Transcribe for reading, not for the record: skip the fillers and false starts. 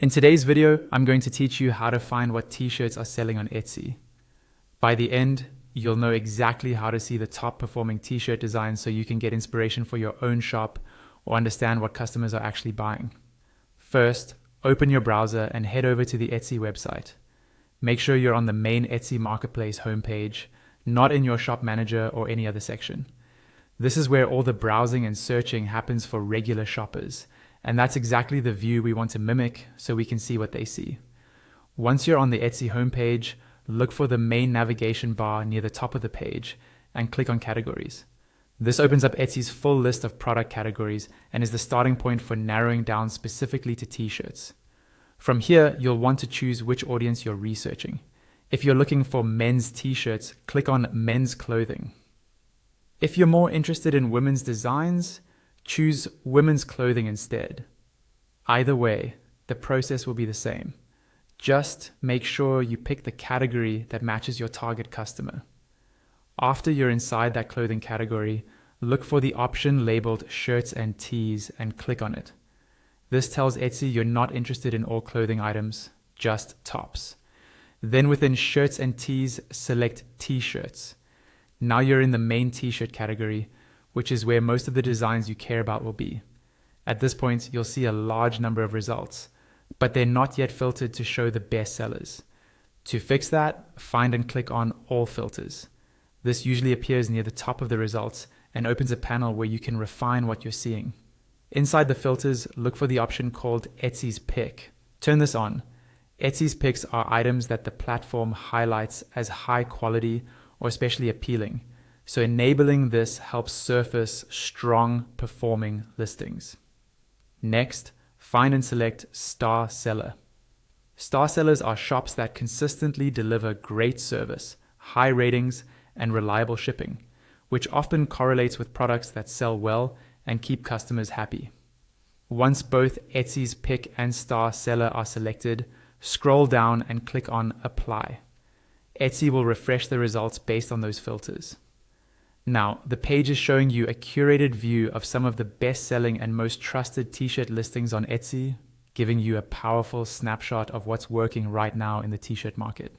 In today's video, I'm going to teach you how to find what t-shirts are selling on Etsy. By the end, you'll know exactly how to see the top performing t-shirt designs so you can get inspiration for your own shop or understand what customers are actually buying. First, open your browser and head over to the Etsy website. Make sure you're on the main Etsy marketplace homepage, not in your shop manager or any other section. This is where all the browsing and searching happens for regular shoppers. And that's exactly the view we want to mimic so we can see what they see. Once you're on the Etsy homepage, look for the main navigation bar near the top of the page and click on categories. This opens up Etsy's full list of product categories and is the starting point for narrowing down specifically to t-shirts. From here, you'll want to choose which audience you're researching. If you're looking for men's t-shirts, click on men's clothing. If you're more interested in women's designs, choose women's clothing instead. Either way, the process will be the same. Just make sure you pick the category that matches your target customer. After you're inside that clothing category, look for the option labeled shirts and tees and click on it. This tells Etsy you're not interested in all clothing items, just tops. Then within shirts and tees, select t-shirts. Now you're in the main t-shirt category, which is where most of the designs you care about will be. At this point, you'll see a large number of results, but they're not yet filtered to show the best sellers. To fix that, find and click on All Filters. This usually appears near the top of the results and opens a panel where you can refine what you're seeing. Inside the filters, look for the option called Etsy's Pick. Turn this on. Etsy's Picks are items that the platform highlights as high quality or especially appealing. So enabling this helps surface strong performing listings. Next, find and select Star Seller. Star Sellers are shops that consistently deliver great service, high ratings, and reliable shipping, which often correlates with products that sell well and keep customers happy. Once both Etsy's Pick and Star Seller are selected, scroll down and click on Apply. Etsy will refresh the results based on those filters. Now, the page is showing you a curated view of some of the best-selling and most trusted t-shirt listings on Etsy, giving you a powerful snapshot of what's working right now in the t-shirt market.